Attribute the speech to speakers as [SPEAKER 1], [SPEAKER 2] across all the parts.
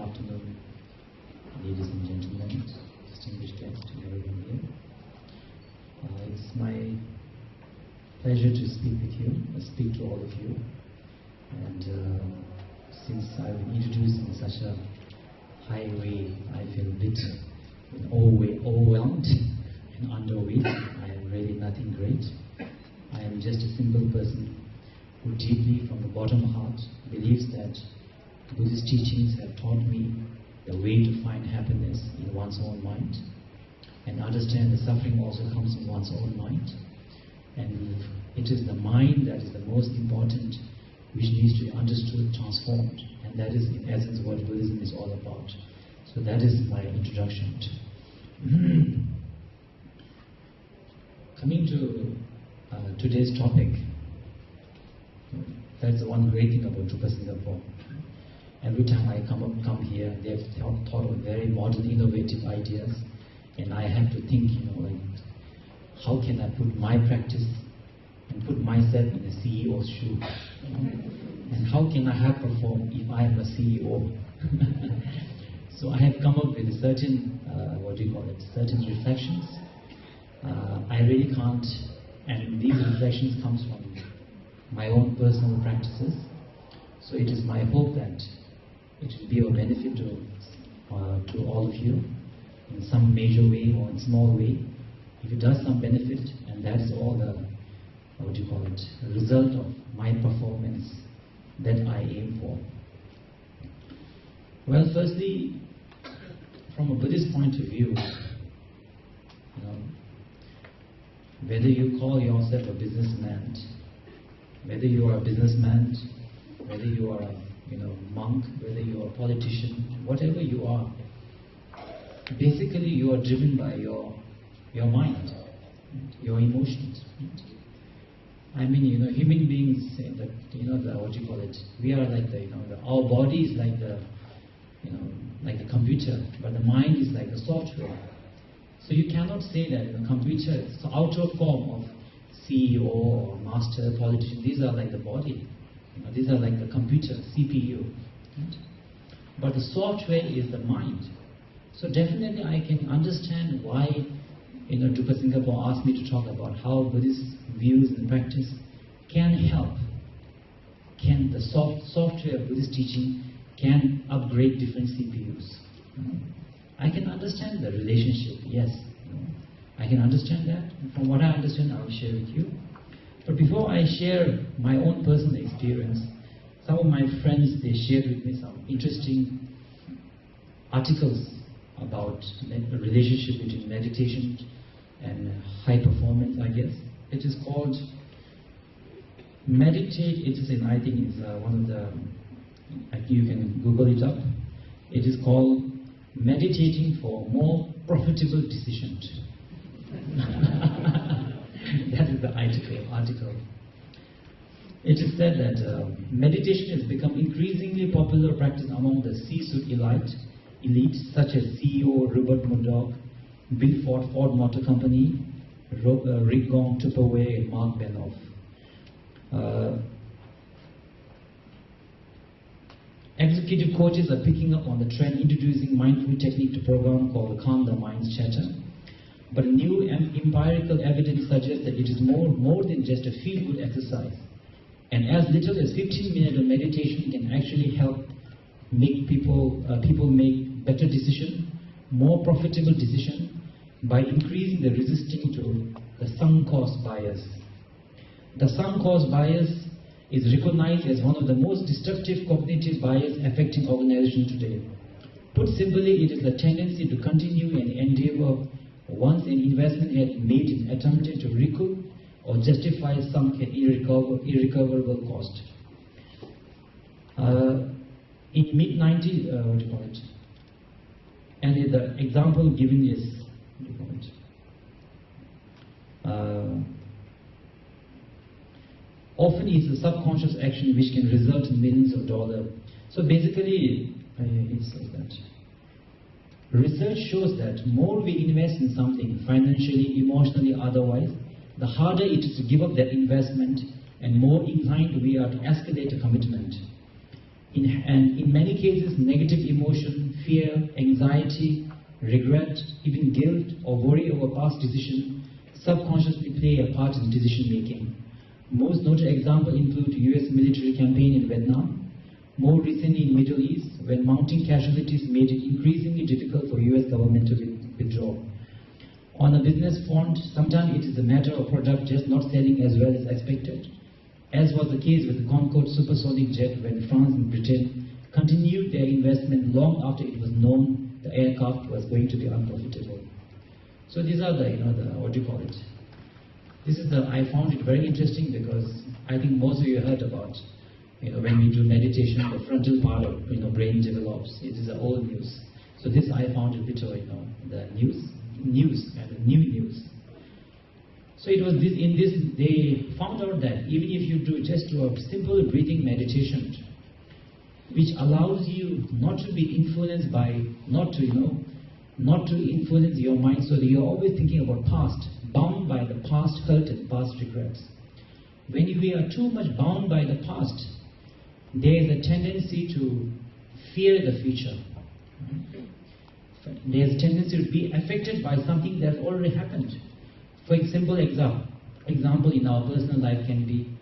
[SPEAKER 1] afternoon, ladies and gentlemen, distinguished guests, and everyone here. It's my pleasure to speak with you, speak to all of you. And since I've been introduced in such a high way, I feel a bit overwhelmed and underweight. I am really nothing great. I am just a simple person who deeply, from the bottom heart, believes that Buddhist teachings have taught me the way to find happiness in one's own mind, and understand that suffering also comes in one's own mind. And it is the mind that is the most important, which needs to be understood, transformed. And that is, in essence, what Buddhism is all about. So that is my introduction. Coming to today's topic, that's the one great thing about True Singapore. Every time I come here, they have thought of very modern, innovative ideas, and I have to think, how can I put my practice and put myself in a CEO's shoe? And how can I have performed if I am a CEO? So I have come up with a certain, certain reflections. I really can't, and these reflections comes from my own personal practices. So it is my hope that it will be of benefit to all of you in some major way or in small way. If it does some benefit, and that's all the, result of my performance that I aim for. Well, firstly, from a Buddhist point of view, whether you call yourself a businessman, whether you are a businessman, whether you are a monk, whether you are a politician, whatever you are, basically you are driven by your mind, your emotions. I mean, human beings say that, we are like our body is like the computer, but the mind is like the software. So you cannot say that the computer is the outer form of CEO or master, politician. These are like the body. These are like the computer, CPU. Right? But the software is the mind. So definitely I can understand why True Singapore asked me to talk about how Buddhist views and practice can help. Can the software of Buddhist teaching can upgrade different CPUs. I can understand the relationship, yes. I can understand that. From what I understand, I will share with you. But before I share my own personal experience, some of my friends, they shared with me some interesting articles about the relationship between meditation and high performance, I guess. It is called Meditate. It is I think it's one of the, you can Google it up. It is called Meditating for More Profitable Decisions. That is the article. It is said that meditation has become increasingly popular practice among the C-suite elite, such as CEO Rupert Murdoch, Bill Ford Motor Company, Rick Gong, Tupperware, and Mark Benioff. Executive coaches are picking up on the trend, introducing mindful technique to program called Calm the Mind's Chatter. But new empirical evidence suggests that it is more than just a feel-good exercise. And as little as 15 minutes of meditation can actually help make people make better decisions, more profitable decisions, by increasing the resisting to the sunk cost bias. The sunk cost bias is recognized as one of the most destructive cognitive bias affecting organizations today. Put simply, it is the tendency to continue an endeavor once an investment had made in attempting to recoup or justify some irrecoverable cost. In mid-90s, and the example given is, often it's a subconscious action which can result in millions of dollars. So basically, it says that research shows that more we invest in something financially, emotionally, otherwise, the harder it is to give up that investment and more inclined we are to escalate a commitment. And in many cases, negative emotion, fear, anxiety, regret, even guilt or worry over past decision subconsciously play a part in decision making. Most noted examples include US military campaign in Vietnam, more recently in Middle East, when mounting casualties made it increasingly difficult for US government to withdraw. On a business front, sometimes it is a matter of product just not selling as well as expected, as was the case with the Concorde supersonic jet when France and Britain continued their investment long after it was known the aircraft was going to be unprofitable. So these are the, what do you call it? This is I found it very interesting because I think most of you heard about, when we do meditation, the frontal part of, brain develops. It is old news. So this I found a bit of, the news, kind of new news. So it was they found out that even if you do just do a simple breathing meditation, which allows you not to be influenced by, not to influence your mind so that you're always thinking about past, bound by the past hurt and past regrets. When we are too much bound by the past, there is a tendency to fear the future. There is a tendency to be affected by something that already happened. For example, in our personal life can be,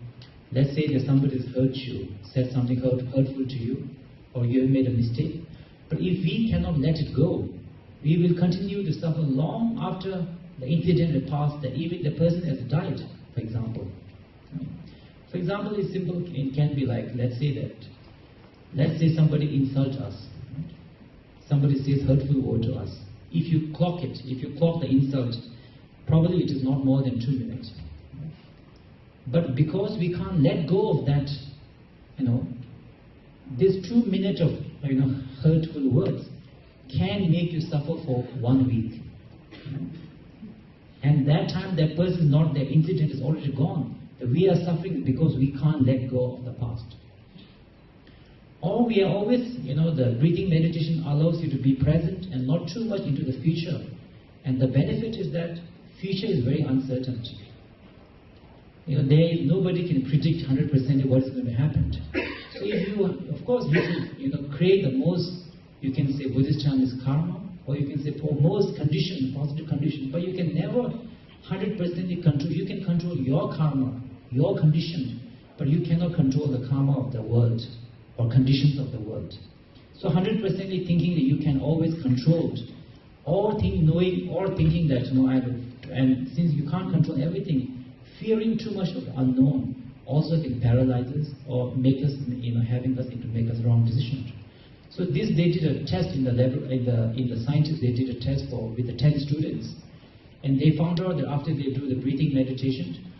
[SPEAKER 1] let's say that somebody has hurt you, said something hurtful to you, or you have made a mistake. But if we cannot let it go, we will continue to suffer long after the incident has passed, that even the person has died, for example. For example, it's simple, it can be like, let's say somebody insults us. Somebody says hurtful word to us. If you clock the insult, probably it is not more than 2 minutes. But because we can't let go of that, this 2 minutes of hurtful words can make you suffer for 1 week. And that time that person is not there, incident is already gone. We are suffering because we can't let go of the past. Or we are always, the breathing meditation allows you to be present and not too much into the future. And the benefit is that future is very uncertain. Nobody can predict 100% what is going to happen. So if you, of course, you can, create the most, you can say Buddhist term is karma, or you can say for most condition, positive condition, but you can never 100% control. You can control your karma, your condition, but you cannot control the karma of the world or conditions of the world. So 100% thinking that you can always control it, or knowing or thinking that and since you can't control everything, fearing too much of the unknown also can paralyze us or make us, make us wrong decisions. So they did a test in the scientists, they did a test with the 10 students, and they found out that after they do the breathing meditation,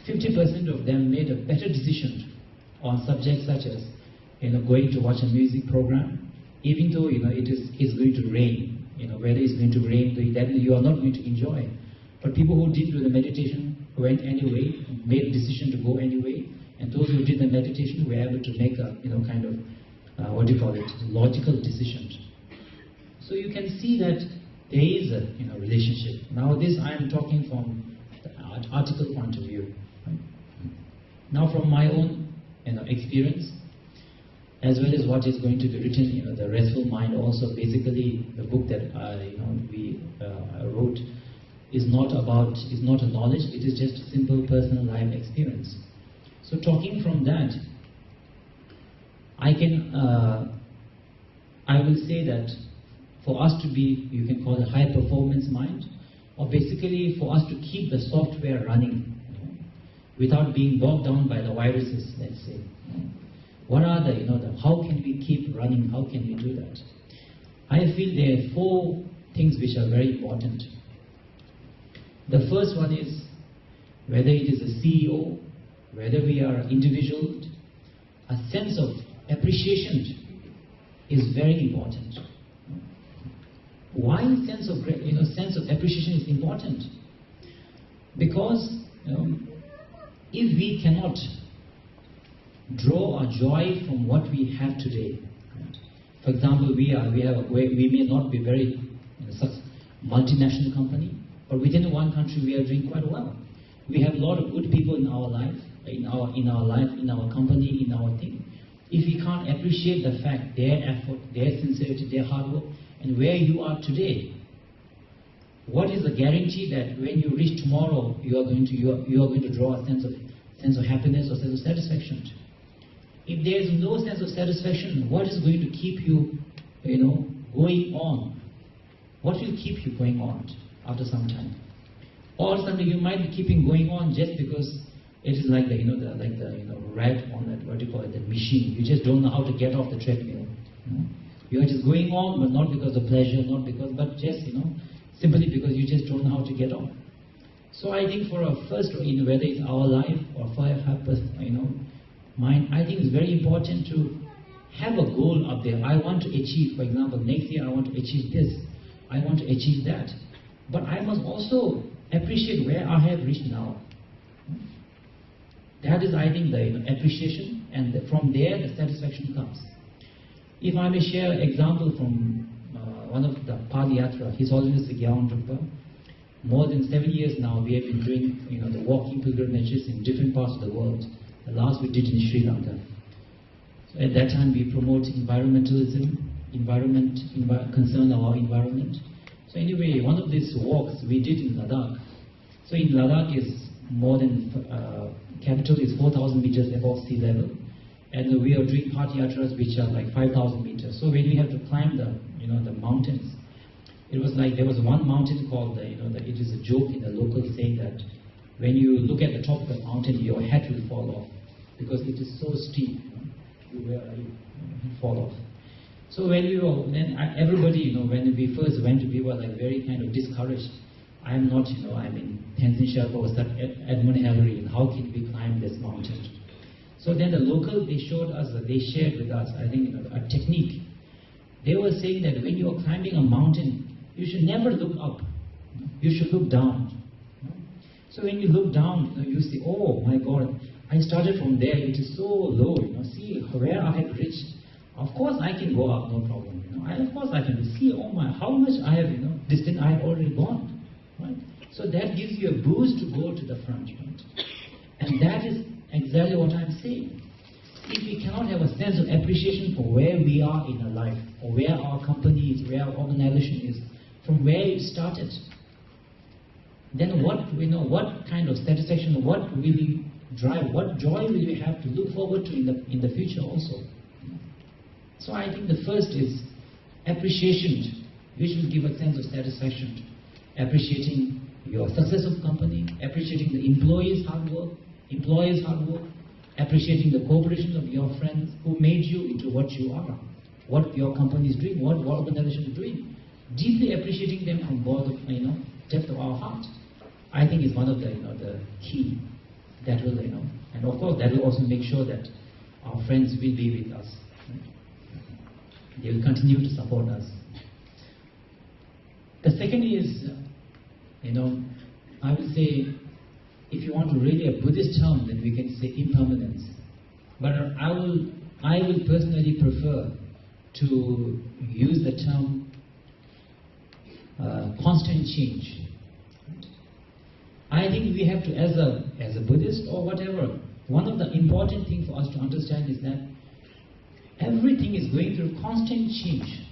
[SPEAKER 1] 50% of them made a better decision on subjects such as going to watch a music program, even though it's going to rain, whether it's going to rain, then you are not going to enjoy. But people who did do the meditation went anyway, made a decision to go anyway, and those who did the meditation were able to make a logical decision. So you can see that there is a relationship. Now this I am talking from the article point of view. Right? Now from my own experience, as well as what is going to be written, the Restful Mind also, basically the book that we wrote is not a knowledge, it is just a simple personal life experience. So talking from that, I will say that for us to be, you can call it high performance mind, or basically for us to keep the software running without being bogged down by the viruses, let's say. What are how can we keep running? How can we do that? I feel there are 4 things which are very important. The first one is, whether it is a CEO, whether we are individuals, a sense of appreciation is very important. Why sense of appreciation is important? Because if we cannot draw our joy from what we have today, for example, we may not be very multinational company, but within one country we are doing quite well. We have a lot of good people in our life, in our company, in our thing. if we can't appreciate the fact, their effort, their sincerity, their hard work, and where you are today, what is the guarantee that when you reach tomorrow, you are going to draw a sense of happiness or sense of satisfaction? If there is no sense of satisfaction, what is going to keep you, going on? What will keep you going on after some time? Or something you might be keeping going on just because it is like the rat on that, what do you call it, the machine. You just don't know how to get off the treadmill. You are just going on, but not because of pleasure, but just simply because you just don't know how to get off. So I think for a first, whether it's our life or for mine, I think it's very important to have a goal up there. I want to achieve, for example, next year I want to achieve this. I want to achieve that. But I must also appreciate where I have reached now. That is, I think, the appreciation, and from there the satisfaction comes. If I may share an example from one of the Padayatra, His Holiness Gyalwa Dokhampa. More than 7 years now, we have been doing the walking pilgrimages in different parts of the world. The last we did in Sri Lanka. So at that time, we promote environmentalism, concern about environment. So anyway, one of these walks we did in Ladakh. So in Ladakh is more than capital is 4,000 meters above sea level, and we are doing Padayatras which are like 5,000 meters. So when we have to climb the mountains, it was like there was one mountain called it is a joke in the local saying that when you look at the top of the mountain, your head will fall off because it is so steep. You fall off. So everybody, when we first went, we were like very kind of discouraged. I'm not, Tenzin Sherpa was that Edmund Hillary, and how can we climb this mountain? So then the local, they shared with us, I think, a technique. They were saying that when you are climbing a mountain, you should never look up. You should look down. So when you look down, you see, oh my God, I started from there. It is so low. See where I have reached. Of course, I can go up, no problem. Of course, I can see, oh my, how much I have, distance I have already gone. Right? So that gives you a boost to go to the front. Right? And that is exactly what I'm saying. If we cannot have a sense of appreciation for where we are in our life, or where our company is, where our organization is, from where it started, then what kind of satisfaction, what will we drive, what joy will we have to look forward to in the future also. So I think the first is appreciation, which will give a sense of satisfaction. Appreciating your success of company, appreciating the employees' hard work, appreciating the cooperation of your friends who made you into what you are, what your company is doing, what organization is doing. Deeply appreciating them from depth of our heart. I think is one of the key that will, and of course that will also make sure that our friends will be with us. They will continue to support us. The second is, I would say, if you want to really a Buddhist term, then we can say impermanence. But I will personally prefer to use the term constant change. I think we have to, as a Buddhist or whatever, one of the important things for us to understand is that everything is going through constant change.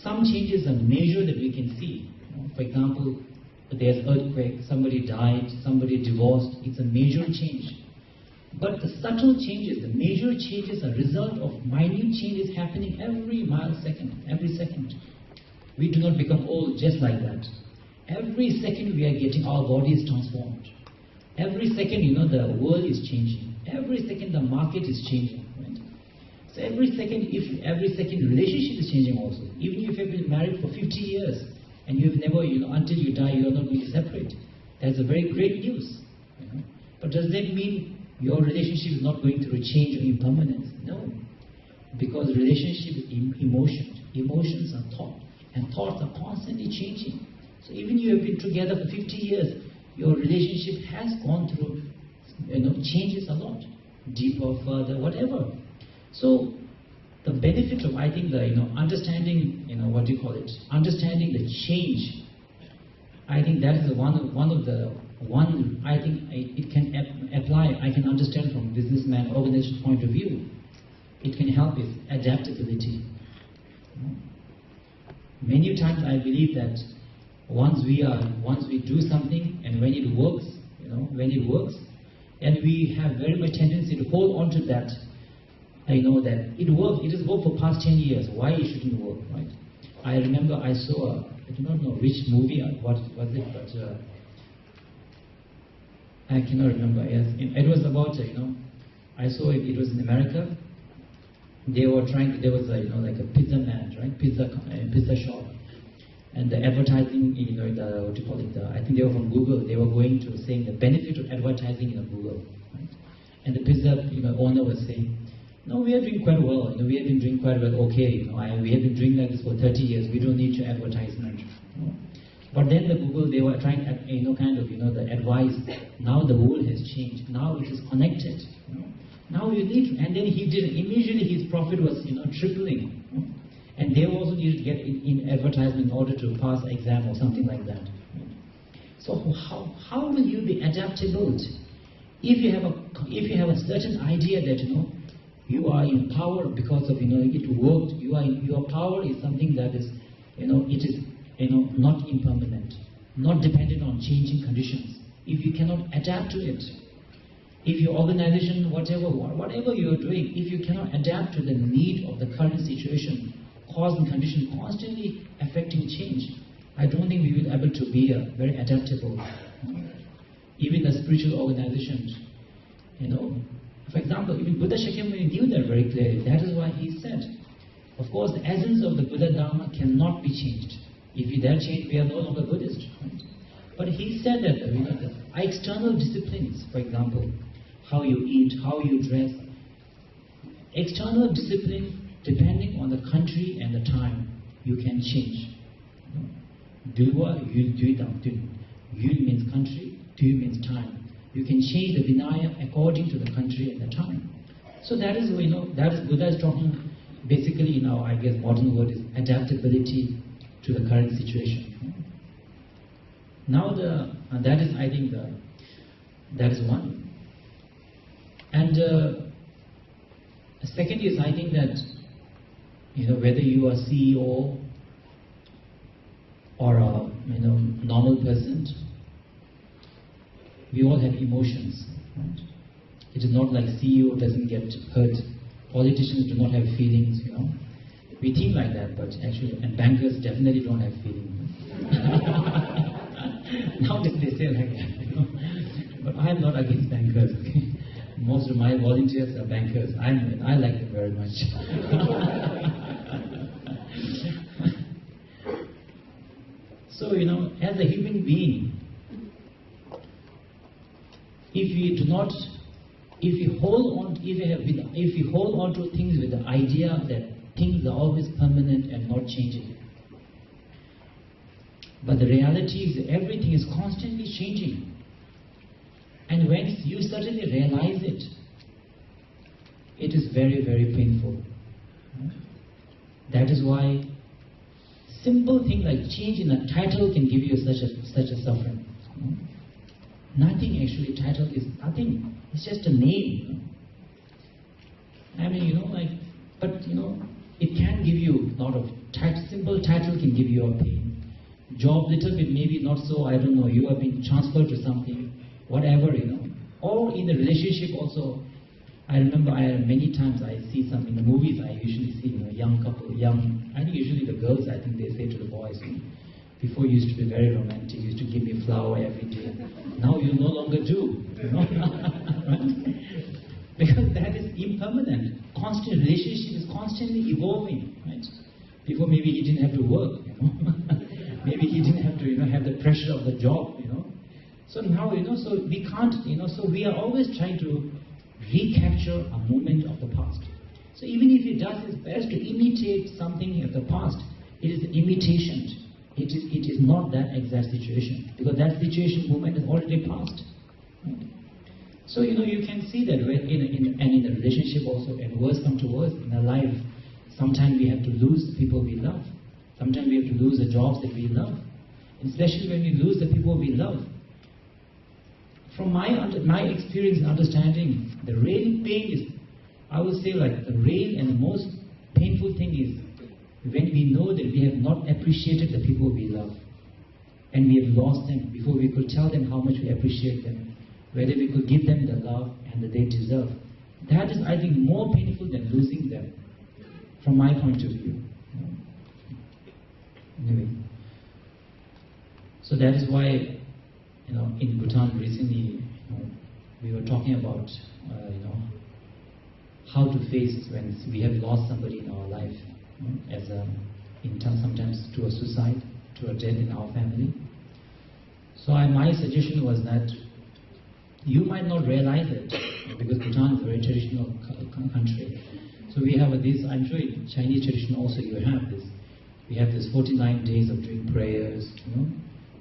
[SPEAKER 1] Some changes are major that we can see. For example, there's earthquake, somebody died, somebody divorced. It's a major change. But the subtle changes, the major changes are a result of minute changes happening every millisecond, every second. We do not become old just like that. Every second we are getting, our body is transformed. Every second, the world is changing. Every second the market is changing. Right? So every second relationship is changing also. Even if you've been married for 50 years and you've never, until you die, you are not going to separate. That's a very great news. But does that mean your relationship is not going through a change or impermanence? No. Because relationship is emotion. Emotions are thought. And thoughts are constantly changing. So even you have been together for 50 years, your relationship has gone through, changes a lot. Deeper, further, whatever. So the benefit of, I think, understanding, understanding the change, I think that is I think it can apply, I can understand from businessman, organization point of view. it can help is adaptability. Many times I believe that once we do something and when it works, and we have very much tendency to hold on to that. I know that it worked. It has worked for past 10 years. Why it shouldn't work, right? I remember I saw I do not know which movie, what was it, but I cannot remember. Yes, it was about I saw it. It was in America. They were trying. There was like a pizza man, right? Pizza shop, and the advertising. What do you call it? I think they were from Google. They were going to saying the benefit of advertising in Google, right? And the pizza owner was saying, "No, we are doing quite well. We have been doing quite well. Okay, we have been doing like this for 30 years. We don't need your advertisement." But then the Google, they were trying, the advice. Now the world has changed. Now it is connected. Now you need to, and then he did. Immediately his profit was tripling, and they also needed to get in advertisement in order to pass an exam or something like that. So how will you be adaptable if you have a certain idea that you are in power because of it worked. Your power is something that is it is not impermanent, not dependent on changing conditions. If you cannot adapt to it, if your organization, whatever you are doing, if you cannot adapt to the need of the current situation, cause and condition constantly affecting change, I don't think we will be able to be very adaptable. Even the spiritual organizations, for example, even Buddha Shakyamuni knew that very clearly. That is why he said, of course, the essence of the Buddha Dharma cannot be changed. If that changed, we are no longer Buddhist. Right? But he said that the external disciplines, for example, how you eat, how you dress, external discipline, depending on the country and the time, you can change. Gyalwa, Yul means country, Du means time. You can change the Vinaya according to the country and the time. So that is, that is Buddha is talking, basically, I guess modern word is adaptability to the current situation. Now that is, I think, that is one. And second is, I think that, whether you are CEO or a normal person, we all have emotions. Right? It is not like CEO doesn't get hurt. Politicians do not have feelings. We think like that, but actually, and bankers definitely don't have feelings. Now that they say like that, but I am not against bankers. Okay? Most of my volunteers are bankers. I like them very much. So as a human being, if you hold on to things with the idea that things are always permanent and not changing, but the reality is that everything is constantly changing, and when you suddenly realize it, it is very, very painful. That is why simple thing like change in a title can give you such a suffering. Nothing actually, title is nothing. It's just a name. I mean, but it can give you a lot of simple title can give you a pain. Job little bit maybe not so. I don't know. You have been transferred to something, whatever Or in the relationship also. I remember many times I see some in the movies. I usually see young couple, I think usually the girls. I think they say to the boys. Before you used to be very romantic, you used to give me flower every day. Now you no longer do, because that is impermanent. Constant relationship is constantly evolving, right? Before maybe he didn't have to work, maybe he didn't have to, have the pressure of the job, So now, so we can't, so we are always trying to recapture a moment of the past. So even if he does his best to imitate something of the past, it is imitation. It is not that exact situation, because that situation moment is already past. Right? So you can see that in a relationship also, and worse come to worse in our life. Sometimes we have to lose the people we love. Sometimes we have to lose the jobs that we love, especially when we lose the people we love. From my experience and understanding, the real pain is I would say like the real and the most painful thing is when we know that we have not appreciated the people we love and we have lost them before we could tell them how much we appreciate them, whether we could give them the love and that they deserve. That is, I think, more painful than losing them, from my point of view. Anyway, so that is why, in Bhutan recently, we were talking about, how to face when we have lost somebody in our life, sometimes to a suicide, to a death in our family. So my suggestion was that you might not realize it, because Bhutan is a very traditional country. So we have this, I'm sure in Chinese tradition also you have this. We have this 49 days of doing prayers,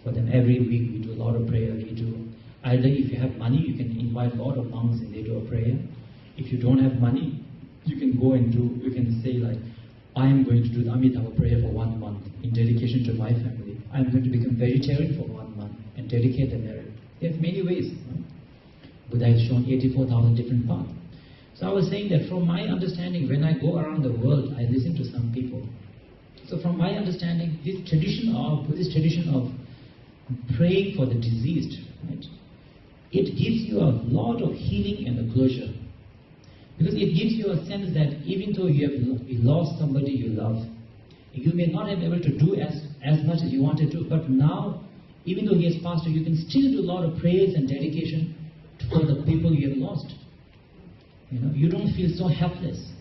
[SPEAKER 1] for them every week we do a lot of prayer. We do, either if you have money, you can invite a lot of monks and they do a prayer. If you don't have money, you can go and you can say like, I am going to do the Amitabha prayer for 1 month in dedication to my family. I am going to become vegetarian for 1 month and dedicate the merit. There's many ways. Buddha has shown 84,000 different paths. So I was saying that from my understanding, when I go around the world, I listen to some people. So from my understanding, this Buddhist tradition of praying for the deceased, right, it gives you a lot of healing and a closure. Because it gives you a sense that even though you have lost somebody you love, you may not have been able to do as much as you wanted to, but now, even though he has passed away, you can still do a lot of prayers and dedication for the people you have lost. You don't feel so helpless,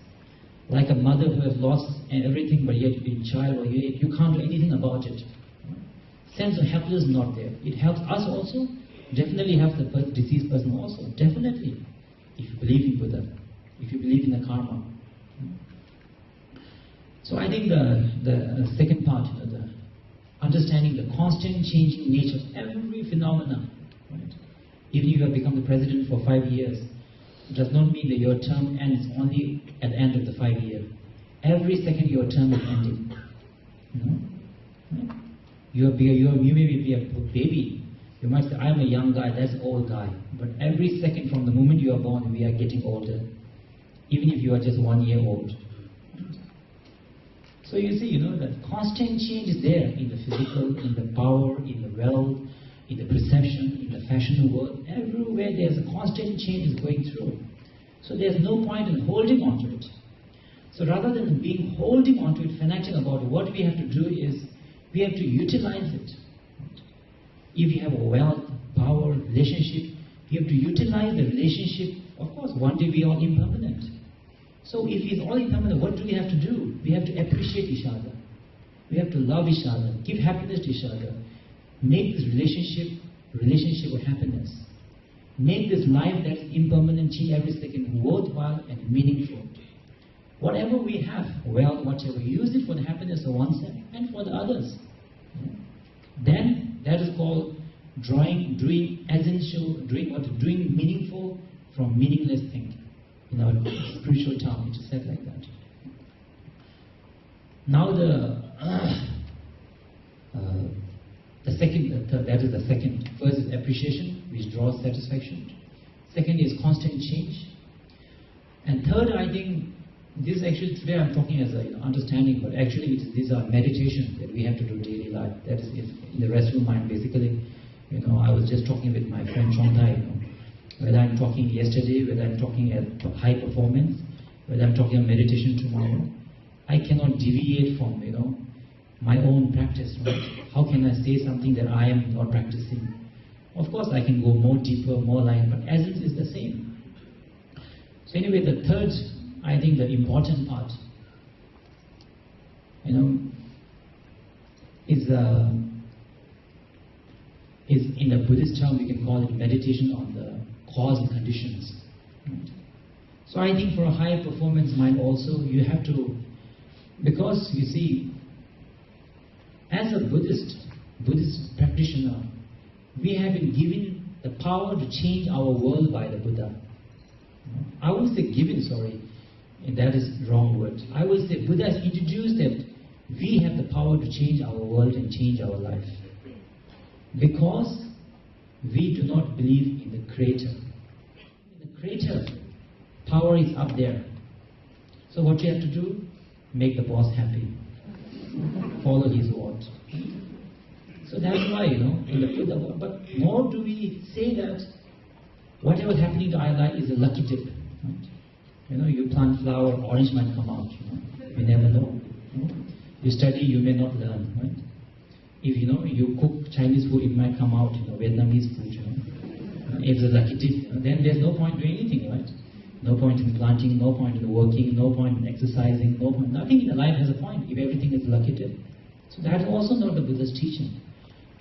[SPEAKER 1] like a mother who has lost everything, but yet a child, or you can't do anything about it. Sense of helplessness is not there. It helps us also, definitely helps the deceased person also, definitely, if you believe in Buddha, if you believe in the karma. So I think the second part, the understanding the constant changing nature of every phenomena. Right? Even if you have become the president for 5 years, it does not mean that your term ends only at the end of the 5 years. Every second your term is ending. Right? You may be a baby. You might say, I am a young guy, that's an old guy. But every second from the moment you are born, we are getting older. Even if you are just 1 year old. So you see, that constant change is there in the physical, in the power, in the wealth, in the perception, in the fashion world. Everywhere there's a constant change is going through. So there's no point in holding on to it. So rather than holding on to it, fanatical about it, what we have to do is, we have to utilize it. If you have a wealth, power, relationship, you have to utilize the relationship. Of course, one day we are all impermanent. So if it's all impermanent, what do we have to do? We have to appreciate each other. We have to love each other, give happiness to each other. Make this relationship of happiness. Make this life that's impermanent, change every second, worthwhile and meaningful. Whatever we have, wealth, whatever, use it for the happiness of oneself and for the others. Then that is called doing essential, doing meaningful from meaningless thing. In our spiritual term, it is said like that. Now that is the second. First is appreciation, which draws satisfaction. Second is constant change. And third, I think, this actually, today I'm talking as an understanding, but actually these are meditations that we have to do daily life. That is in the rest of mind, basically. I was just talking with my friend Chongtai, whether I'm talking yesterday, whether I'm talking at high performance, whether I'm talking about meditation tomorrow, I cannot deviate from, my own practice, right? How can I say something that I am not practicing? Of course, I can go more deeper, more line, but essence is the same. So anyway, the third, I think the important part, is in the Buddhist term, we can call it meditation on the cause and conditions. Right? So I think for a high performance mind also, you have to, because you see, as a Buddhist practitioner, we have been given the power to change our world by the Buddha. I would say given, sorry, and that is the wrong word. I would say Buddha has introduced that we have the power to change our world and change our life. Because we do not believe in the Creator. The Creator, power is up there. So what you have to do? Make the boss happy. Follow his word. So that's why, in the Buddha, but nor do we say that whatever is happening to our life is a lucky dip. Right? You plant flower, orange might come out. You never know. You study, you may not learn. Right? If you cook Chinese food, it might come out. Vietnamese food. It's a lucky dip. Then there's no point doing anything, right? No point in planting, no point in working, no point in exercising, no point. Nothing in the life has a point if everything is lucky dip. So that's also not the Buddha's teaching.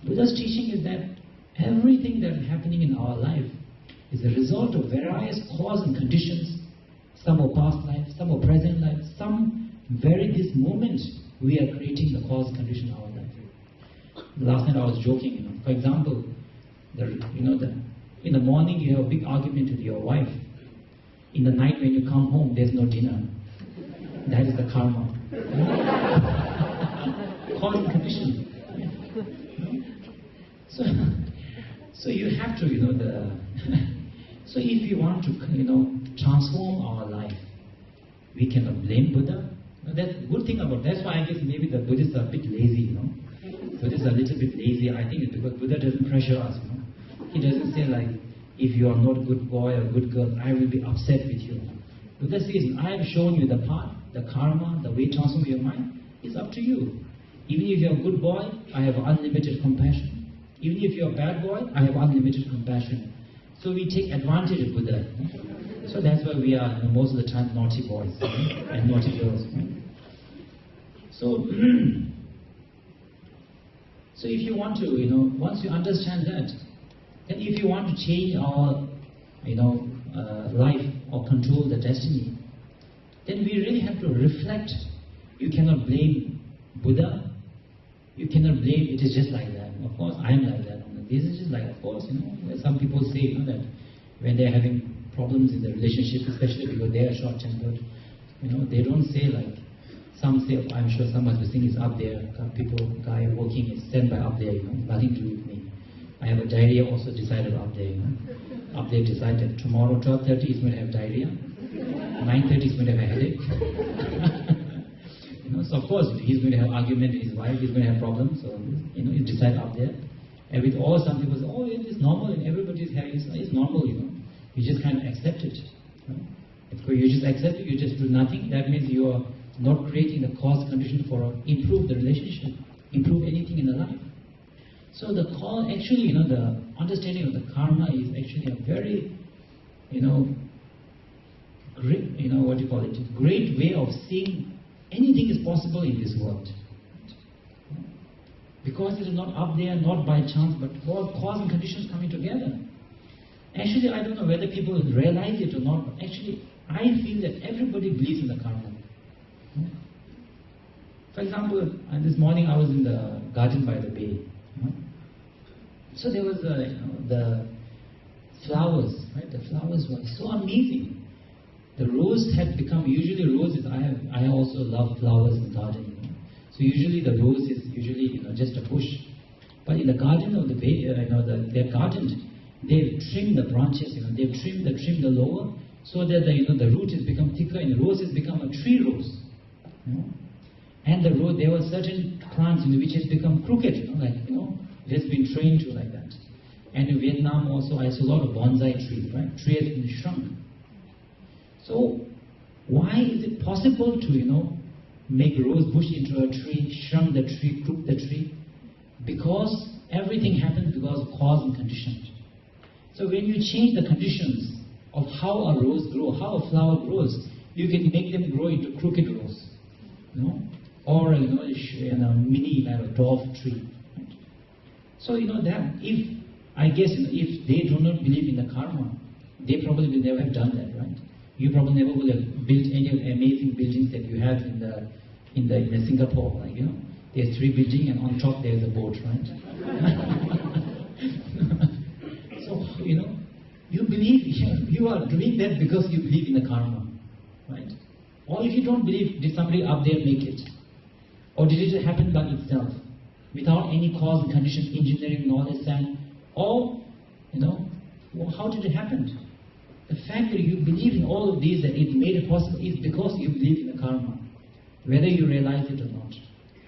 [SPEAKER 1] Buddha's teaching is that everything that is happening in our life is a result of various causes and conditions. Some are past life, some are present life, some very this moment we are creating the cause and condition of our life. Last night I was joking, for example, in the morning you have a big argument with your wife. In the night when you come home, there's no dinner. That is the karma. Cause and condition. So you have to, so if you want to, transform our life, we cannot blame Buddha. That's the good thing about it. That's why I guess maybe the Buddhists are a bit lazy, Buddhists are a little bit lazy. I think it's because Buddha doesn't pressure us, He doesn't say like, if you are not a good boy or a good girl, I will be upset with you. Buddha says, I have shown you the path, the karma, the way to transform your mind. It's up to you. Even if you're a good boy, I have unlimited compassion. Even if you're a bad boy, I have unlimited compassion. So we take advantage of Buddha. So that's why we are most of the time naughty boys and naughty girls. So, so if you want to, once you understand that, then if you want to change our, life or control the destiny, then we really have to reflect. You cannot blame Buddha. You cannot blame it is just like that. Of course, I am like that. This is just like, of course, some people say that when they're having problems in the relationship, especially because they are short-tempered, they don't say like, some say, I'm sure some of the thing is up there, guy working is standby up there, nothing to do with me. I have a diarrhea also decided up there, Up there decided tomorrow 12:30 he's going to have diarrhea, 9:30 he's going to have a headache. So of course, if he's going to have argument with his wife, he's going to have problems, so, it's decided up there. And with all, some people say, oh, it is normal, and everybody's having it's normal, You just kind of accept it. If you just accept it, you just do nothing, that means you are not creating the cause condition for improve the relationship, improve anything in the life. So the call, actually, the understanding of the karma is actually a very, great, great way of seeing anything is possible in this world. Because it is not up there, not by chance, but all cause and conditions coming together. Actually, I don't know whether people realize it or not, but actually, I feel that everybody believes in the karma. For example, this morning I was in the garden by the bay. So there was the flowers, right? The flowers were so amazing. The rose had become, usually roses, I also love flowers in the garden. So usually the rose is just a bush. But in the garden of the bay, their garden, they've trimmed the branches, they've trimmed the lower, so that the root has become thicker and the rose has become a tree rose. And the root, there were certain plants which has become crooked, it has been trained to like that. And in Vietnam also I saw a lot of bonsai trees, right? Tree has been shrunk. So why is it possible to, make rose bush into a tree, shrunk the tree, crook the tree? Because everything happens because of cause and conditions. So when you change the conditions of how a rose grows, how a flower grows, you can make them grow into crooked rose, or a mini dwarf tree. Right? So that if they do not believe in the karma, they probably will never have done that, right? You probably never would have built any of the amazing buildings that you have in the Singapore, there's 3 buildings and on top there's a boat, right? So you believe you are doing that because you believe in the karma, right? Or if you don't believe, did somebody up there make it, or did it happen by itself, without any cause and condition, engineering, knowledge, and or how did it happen? The fact that you believe in all of these, that it made it possible, is because you believe in the karma, whether you realize it or not.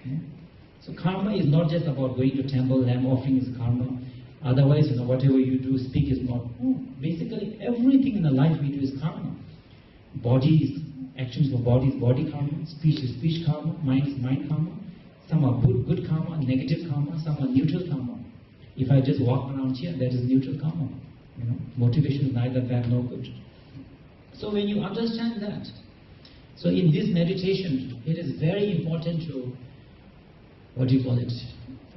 [SPEAKER 1] Okay? So karma is not just about going to temple, lamb offering is karma. Otherwise, whatever you do, speak is not. No. Basically, everything in the life we do is karma. Body is, actions for body is body karma, speech is speech karma, mind is mind karma. Some are good karma, negative karma, some are neutral karma. If I just walk around here, that is neutral karma. Motivation is neither bad nor good. So when you understand that, so in this meditation, it is very important to, what do you call it?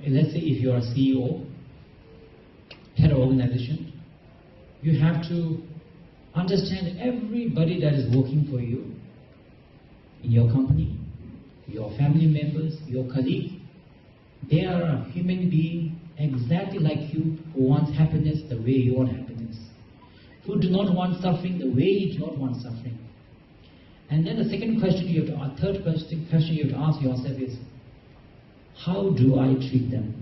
[SPEAKER 1] Let's say if you are a CEO, head of organization, you have to understand everybody that is working for you in your company, your family members, your colleagues. They are a human being exactly like you, who wants happiness the way you want happiness, who do not want suffering the way you do not want suffering. And then the second question you have to, third question you have to ask yourself is, how do I treat them?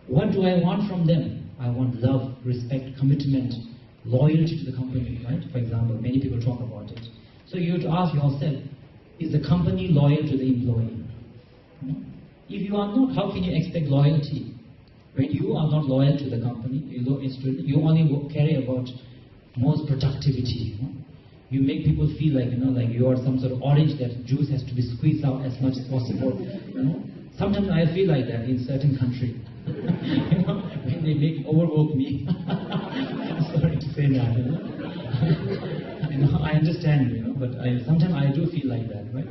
[SPEAKER 1] What do I want from them? I want love, respect, commitment, loyalty to the company, right? For example, many people talk about it. So you have to ask yourself, is the company loyal to the employee? If you are not, how can you expect loyalty? When you are not loyal to the company, you only care about most productivity. You make people feel like, like you are some sort of orange that juice has to be squeezed out as much as possible. Sometimes I feel like that in certain countries. When they overwork me. I'm sorry to say that. I understand, but sometimes I do feel like that, right?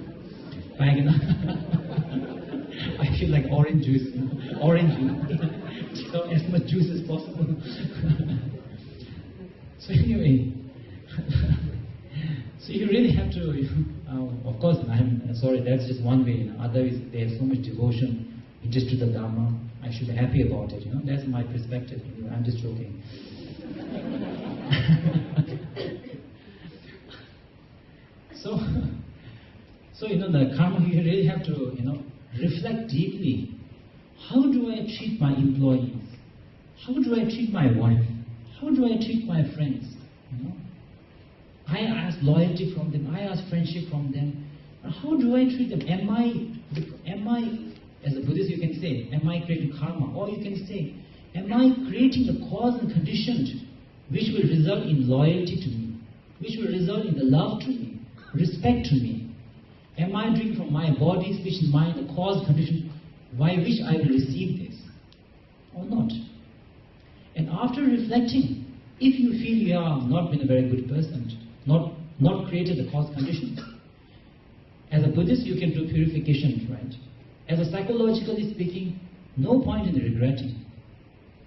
[SPEAKER 1] I feel like orange juice, orange juice. So as much juice as possible. So anyway, so you really have to, of course, I'm sorry, that's just one way. Others, they have so much devotion just to the Dharma. I should be happy about it. That's my perspective. I'm just joking. So the karma, you really have to, reflect deeply. How do I treat my employees? How do I treat my wife? How do I treat my friends? I ask loyalty from them. I ask friendship from them. How do I treat them? Am I, as a Buddhist you can say, am I creating karma? Or you can say, am I creating the cause and conditions which will result in loyalty to me? Which will result in the love to me, respect to me? Am I doing from my body, speech and mind the cause condition by which I will receive this? Or not? And after reflecting, if you feel you have not been a very good person, not created the cause conditions, as a Buddhist you can do purification, right? As a psychologically speaking, no point in regretting.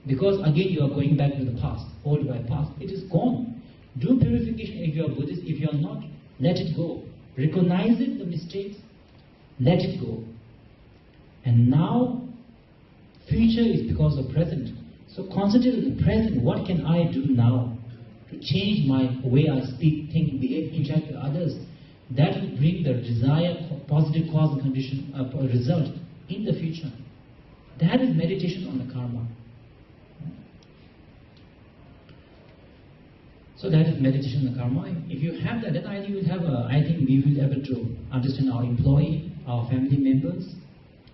[SPEAKER 1] Because again you are going back to the past, hold by past, it is gone. Do purification if you are Buddhist. If you are not, let it go. Recognize it, the mistakes, let it go. And now, future is because of present. So concentrate on the present. What can I do now to change my way I speak, think, behave, interact with others? That will bring the desired positive cause and condition result in the future. That is meditation on the karma. So that is meditation on the karma. If you have that, then I think we will be able to understand our employee, our family members,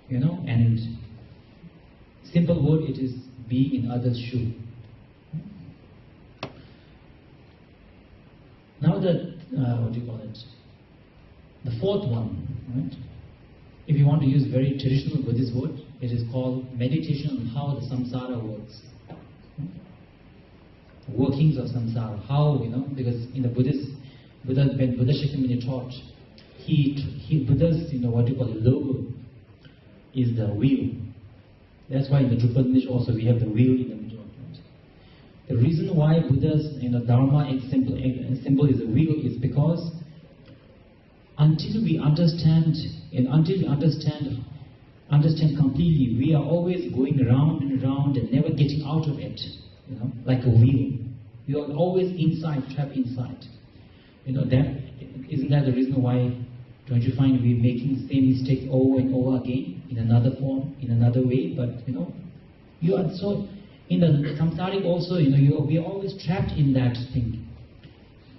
[SPEAKER 1] and simple word, it is be in others' shoe. Now what do you call it? The fourth one, right? If you want to use very traditional Buddhist word, it is called meditation on how the samsara works. Workings of samsara, how, because in the when Buddha Shakyamuni taught, Buddha's, what you call it, logo is the wheel. That's why in the Drupal also we have the wheel in the middle. Right? The reason why Buddha's Dharma symbol is a wheel is because until we understand completely, we are always going round and round and never getting out of it. Like a wheel. You are always inside, trapped inside. Isn't that the reason why, don't you find we're making the same mistakes over and over again, in another form, in another way, but you are so, In the samsaric also, we are always trapped in that thing.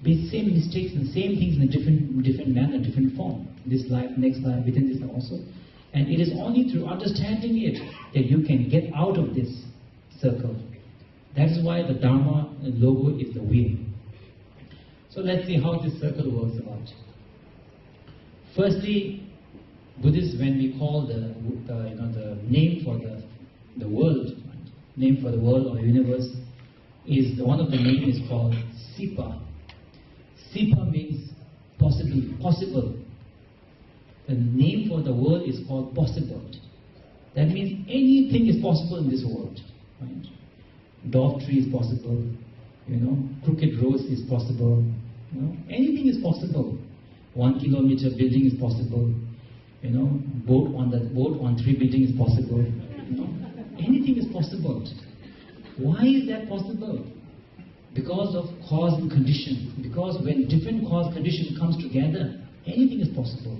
[SPEAKER 1] With same mistakes and same things in a different manner, different form. This life, next life, within this life also. And it is only through understanding it that you can get out of this circle. That is why the Dharma logo is the wheel. So let's see how this circle works about. Firstly, Buddhists, when we call the name for the world, right? Name for the world or universe, is one of the names is called Sipa. Sipa means possible. The name for the world is called possible. That means anything is possible in this world. Right? Dove tree is possible. Crooked roads is possible. Anything is possible. 1 kilometer building is possible. Boat on 3 building is possible. Anything is possible. Why is that possible? Because of cause and condition. Because when different cause condition comes together, anything is possible.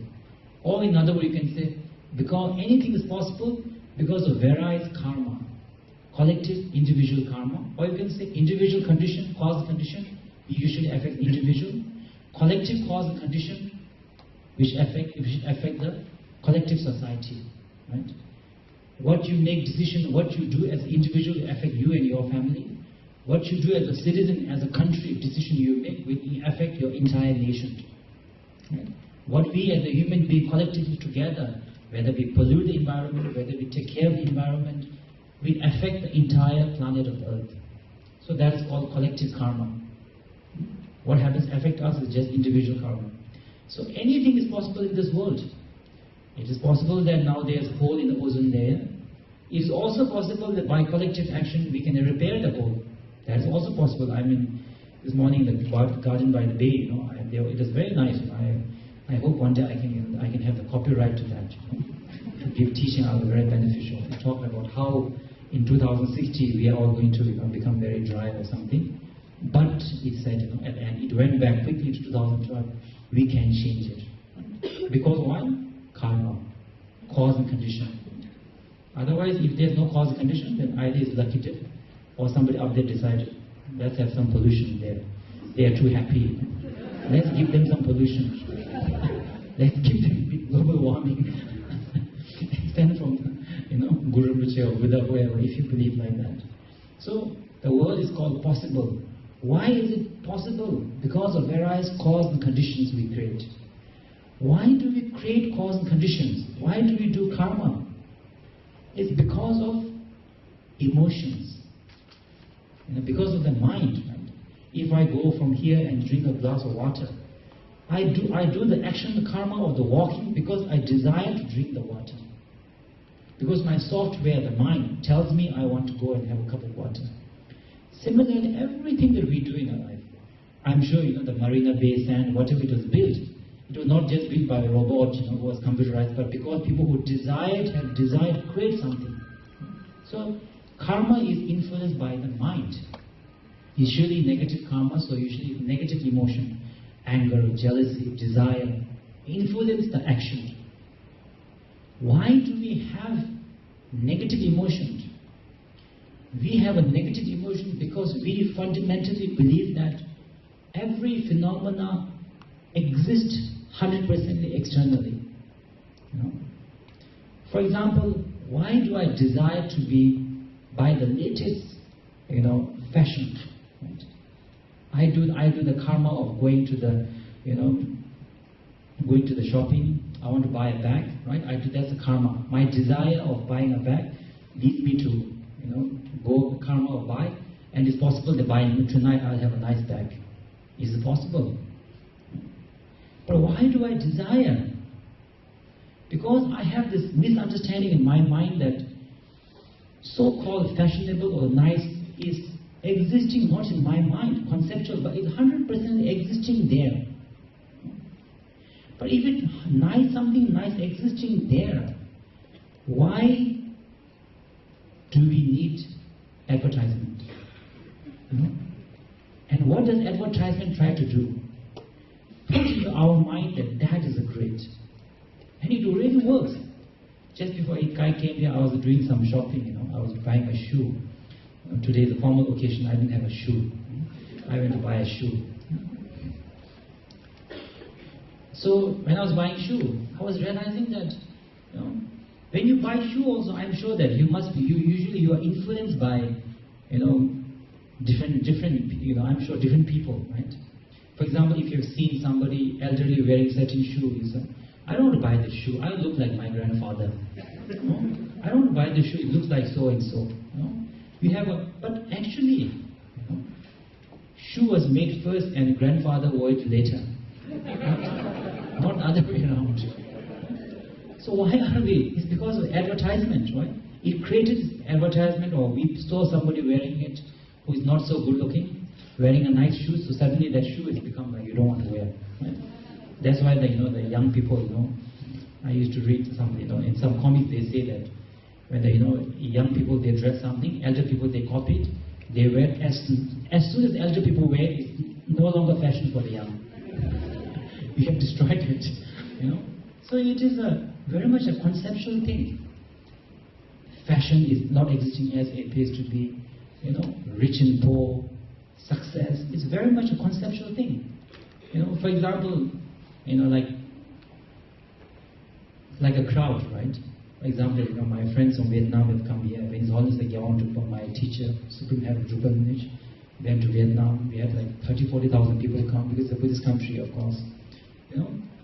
[SPEAKER 1] Or in other words, you can say, because anything is possible because of various karma. Collective, individual karma. Or you can say individual condition, cause and condition, usually affect individual. Collective cause and condition, which affect the collective society. Right? What you make decision, what you do as an individual will affect you and your family. What you do as a citizen, as a country, decision you make will affect your entire nation. Right? What we as a human being collectively together, whether we pollute the environment, whether we take care of the environment, will affect the entire planet of Earth. So that's called collective karma. What happens affect us is just individual karma. So anything is possible in this world. It is possible that now there's a hole in the ozone layer. It is also possible that by collective action we can repair the hole. That is also possible. I mean, this morning in the garden by the bay, it is very nice. I hope one day I can have the copyright to that. To give teaching out very beneficial. We talk about how in 2060 we are all going to become very dry or something. But it said, and it went back quickly to 2012. We can change it because why? Karma, cause and condition. Otherwise, if there's no cause and condition, then either it's lucky dip or somebody up there decided, let's have some pollution there. They are too happy. Let's give them some pollution. Let's give them global warming. Stand from, Guru Ruche or Buddha, whoever, if you believe like that. So the world is called possible. Why is it possible? Because of various cause and conditions we create. Why do we create cause and conditions? Why do we do karma? It's because of emotions. Because of the mind. Right? If I go from here and drink a glass of water, I do the action, the karma of the walking because I desire to drink the water. Because my software, the mind, tells me I want to go and have a cup of water. Similarly, everything that we do in our life, I'm sure the Marina Bay Sand, whatever it was built, it was not just built by a robot, who was computerized, but because people who have desired to create something. So karma is influenced by the mind. Usually negative karma, so usually negative emotion, anger, jealousy, desire, influence the action. Why do we have negative emotions? We have a negative emotion because we fundamentally believe that every phenomena exists 100% externally. For example, why do I desire to buy the latest, fashion? Right? I do the karma of going to the shopping. I want to buy a bag, right? That's a karma. My desire of buying a bag leads me to, go karma of buy, and it's possible that by tonight I'll have a nice bag. Is it possible? But why do I desire? Because I have this misunderstanding in my mind that so-called fashionable or nice is existing not in my mind, conceptual, but it's 100% existing there. But if it's nice, something nice existing there, why do we need advertisement? And what does advertisement try to do? Put into our mind that is a great. And it really works. Just before Ikai came here, I was doing some shopping, I was buying a shoe. Today, the formal occasion, I didn't have a shoe. I went to buy a shoe. So when I was buying shoe, I was realizing that, when you buy shoe also, I'm sure that you are influenced by, different, I'm sure different people, right? For example, if you've seen somebody elderly wearing certain shoe, you say, I don't want to buy this shoe. I look like my grandfather. I don't want to buy this shoe. It looks like so and so. But actually, shoe was made first and grandfather wore it later. Not the other way around. So why are we? It's because of advertisement, right? It created advertisement, or we saw somebody wearing it who is not so good looking, wearing a nice shoe, so suddenly that shoe has become like you don't want to wear. Right? That's why the young people, I used to read something, in some comics they say that when the young people they dress something, elder people they copy it, they wear it as soon as elder people wear it, it's no longer fashion for the young. We have destroyed it, So it is very much a conceptual thing. Fashion is not existing as it appears to be, rich and poor, success. It's very much a conceptual thing. For example, like a crowd, right? For example, my friends from Vietnam have come here. When it's always like Gyalwa Dokhampa, my teacher, Supreme Head of Drupal Village, went to Vietnam. We had like 30,000-40,000 people come because it's a Buddhist country, of course.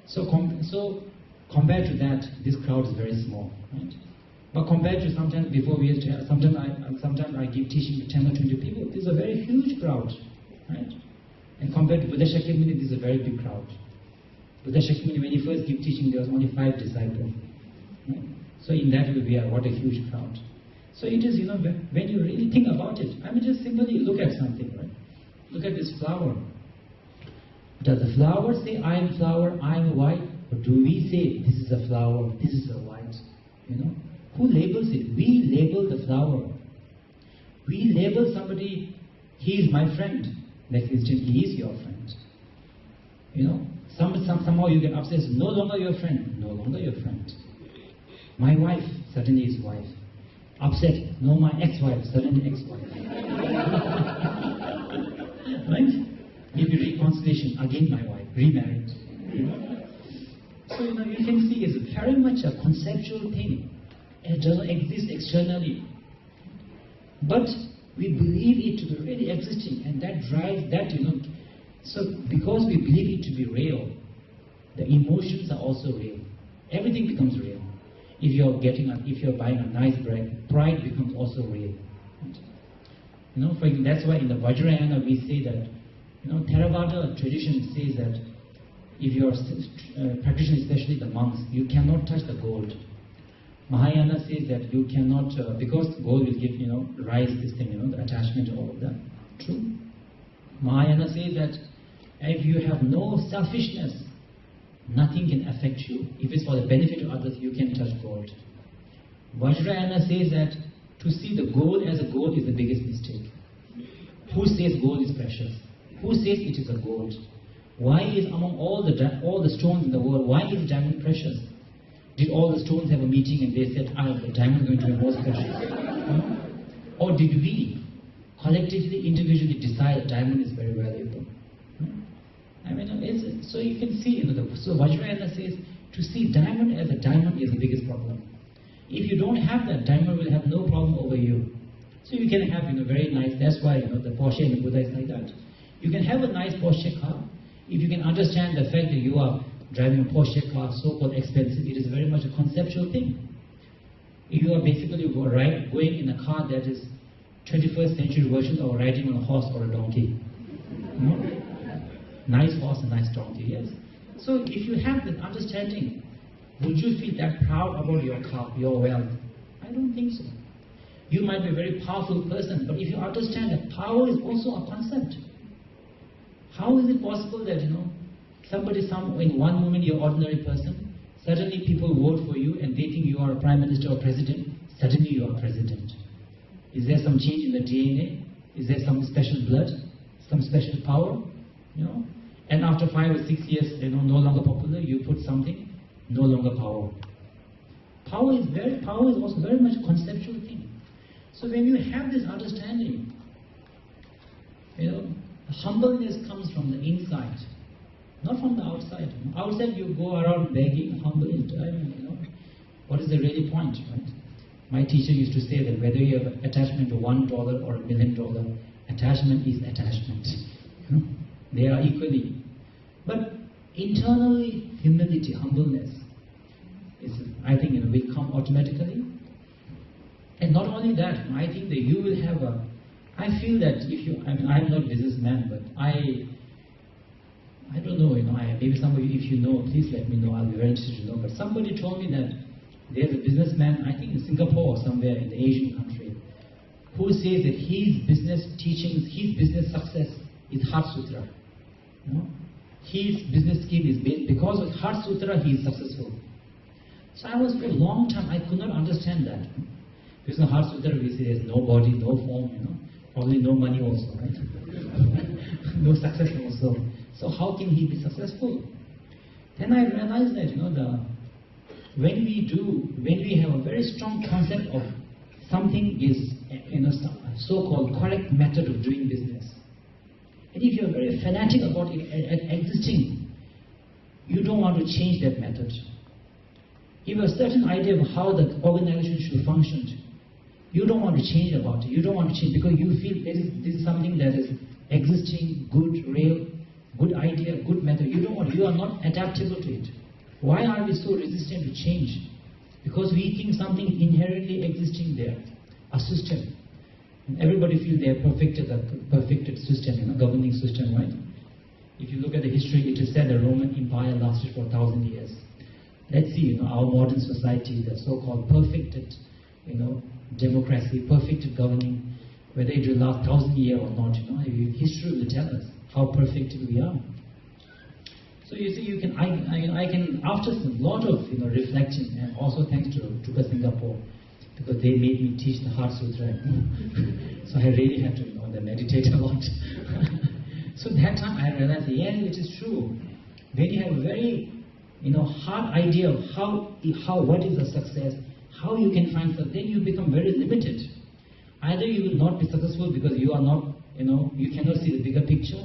[SPEAKER 1] So compared to that, this crowd is very small, right? But compared to sometimes before we used to, sometimes I give teaching to 10 or 20 people. This is a very huge crowd, right? And compared to Buddha Shakyamuni, this is a very big crowd. Buddha Shakyamuni, when he first gave teaching, there was only 5 disciples. Right? So in that way, we are what a huge crowd. So it is, when you really think about it, just simply look at something, right? Look at this flower. Does the flower say, I am flower, I am white? Or do we say, this is a flower, this is a white? Who labels it? We label the flower. We label somebody, he is my friend. Next instant, he is your friend. Somehow you get upset, no longer your friend, no longer your friend. My wife, suddenly his wife. Upset, no, my ex-wife, suddenly ex-wife. Right? Maybe reconciliation, again my wife, remarried. So you can see it's very much a conceptual thing. It doesn't exist externally. But we believe it to be really existing, and that drives that, So because we believe it to be real, the emotions are also real. Everything becomes real. If you're buying a nice bread, pride becomes also real. That's why in the Vajrayana we say that, Theravada tradition says that if you're practitioners, especially the monks, you cannot touch the gold. Mahayana says that you cannot, because gold will give, rise this thing, the attachment to all of that. True. Mahayana says that if you have no selfishness, nothing can affect you. If it's for the benefit of others, you can touch gold. Vajrayana says that to see the gold as a gold is the biggest mistake. Who says gold is precious? Who says it is a gold? Why is among all the stones in the world, why is diamond precious? Did all the stones have a meeting and they said, the diamond is going to be most precious? Or did we collectively, individually decide that diamond is very valuable? So you can see, so Vajrayana says, to see diamond as a diamond is the biggest problem. If you don't have that, diamond will have no problem over you. So you can have, very nice, that's why, the Porsche and the Buddha is like that. You can have a nice Porsche car, if you can understand the fact that you are driving a Porsche car, so-called expensive, it is very much a conceptual thing. If you are basically going in a car that is 21st century version of riding on a horse or a donkey. Nice horse and nice donkey, yes. So if you have that understanding, would you feel that proud about your car, your wealth? I don't think so. You might be a very powerful person, but if you understand that power is also a concept, how is it possible that, in one moment you're an ordinary person, suddenly people vote for you and they think you are a prime minister or president, suddenly you are president. Is there some change in the DNA? Is there some special blood? Some special power? And after 5 or 6 years, no longer popular, you put something, no longer power. Power is also very much a conceptual thing. So when you have this understanding, humbleness comes from the inside, not from the outside. Outside you go around begging, humble, what is the really point, right? My teacher used to say that whether you have attachment to $1 or $1 million, attachment is attachment. They are equally. But internally, humility, humbleness, I think will come automatically. And not only that, I think that you will have I feel that if you, I'm not a businessman, but I don't know, maybe somebody, if you know, please let me know, I'll be very interested to know. But somebody told me that there's a businessman, I think in Singapore or somewhere in the Asian country, who says that his business teachings, his business success is Heart Sutra. His business scheme is based, because of Heart Sutra, he is successful. So I was, for a long time, I could not understand that. Because in Heart Sutra, we say there's no body, no form, probably no money also, right? No success also. So how can he be successful? Then I realized that, when we have a very strong concept of something is, so-called correct method of doing business, and if you're very fanatic about it existing, you don't want to change that method. You have a certain idea of how the organization should function. You don't want to change about it. You don't want to change because you feel this is something that is existing, good, real, good idea, good method. You are not adaptable to it. Why are we so resistant to change? Because we think something inherently existing there, a system. And everybody feels they have perfected system, governing system, right? If you look at the history, it is said the Roman Empire lasted for 1,000 years. Let's see, our modern society, the so-called perfected, democracy, perfected governing, whether it will last 1,000 years or not, history will tell us how perfected we are. So you see, I can, after a lot of reflecting, and also thanks to Singapore, because they made me teach the Heart Sutra. So I really had to meditate a lot. So that time I realized, yeah, it is true. When you have a very hard idea of what is a success, how you can find success, then you become very limited. Either you will not be successful because you are not, you cannot see the bigger picture,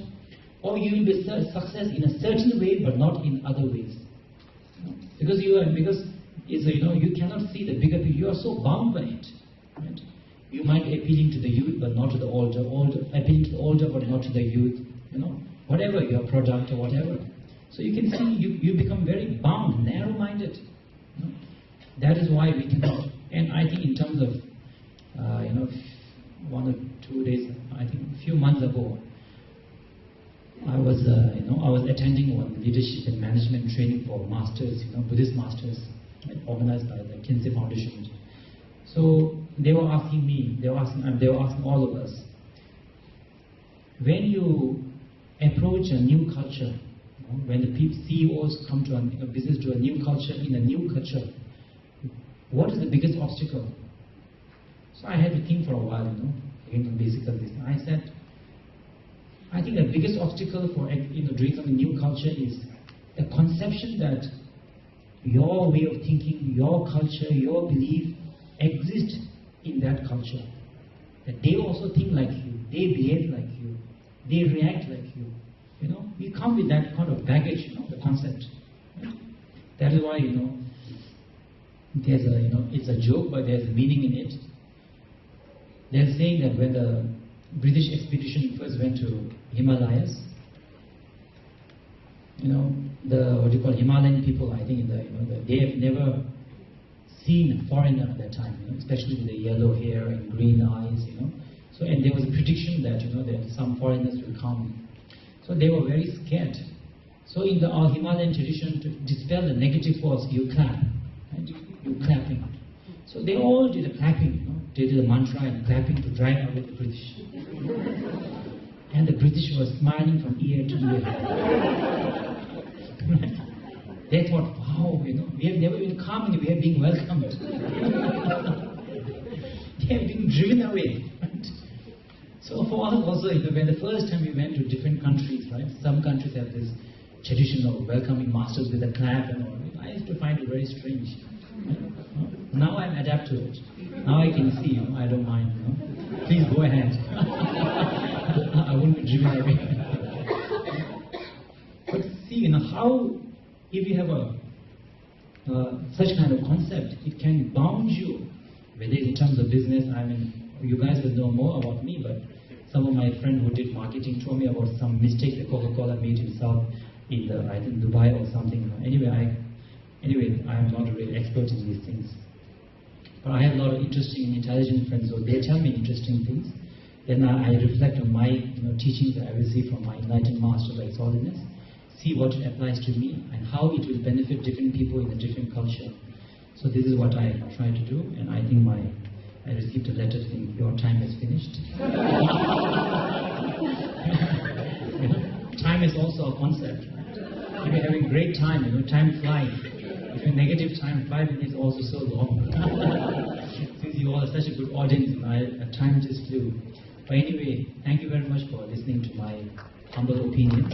[SPEAKER 1] or you will be success in a certain way but not in other ways. Because you cannot see the bigger picture. You are so bound by it. Right? You might be appealing to the youth but not to the older, appealing to the older but not to the youth. Whatever your product or whatever. So you can see you become very bound, narrow-minded. That is why we cannot. And I think in terms of 1 or 2 days, I think a few months ago, I was attending one leadership and management training for masters, Buddhist masters, organized by the Kinsey Foundation. So they were asking me, they were asking all of us, when you approach a new culture, when the CEOs come to a business to a new culture, in a new culture, what is the biggest obstacle? So I had to think for a while, again from basics of this. I said, I think the biggest obstacle for doing some new culture is the conception that your way of thinking, your culture, your belief exists in that culture. That they also think like you, they behave like you, they react like you. We come with that kind of baggage, the concept. Right? That is why, there's it's a joke, but there's a meaning in it. They're saying that when the British expedition first went to Himalayas, the Himalayan people, I think, they have never seen a foreigner at that time, especially with the yellow hair and green eyes, So, and there was a prediction that, that some foreigners will come. So they were very scared. So in our Himalayan tradition, to dispel the negative force, you clap. Right? You clapping. So they all did a clapping. They did a mantra and clapping to drive away the British. And the British were smiling from ear to ear. They thought, wow, we have never been come and we are being welcomed. They have been driven away. Right? So for us also, when the first time we went to different countries, right? Some countries have this tradition of welcoming masters with a clap and all. I used to find it very strange. Right? Now I'm adapt to it. Now I can see, I don't mind, Please go ahead. I won't be driven away. But see, how, if you have such kind of concept, it can bound you, whether in terms of business. I mean, you guys will know more about me, but some of my friends who did marketing told me about some mistake that Coca-Cola made himself in I think Dubai or something. Anyway, I am not a real expert in these things. But I have a lot of interesting and intelligent friends, so they tell me interesting things. Then I reflect on my teachings that I receive from my enlightened master by His Holiness, see what it applies to me and how it will benefit different people in a different culture. So this is what I try to do, and I think I received a letter saying your time has finished. Time is also a concept. If you're having great time, time flies. If you're negative, time 5 minutes also so long. Since you all are such a good audience, time just flew. But anyway, thank you very much for listening to my humble opinions.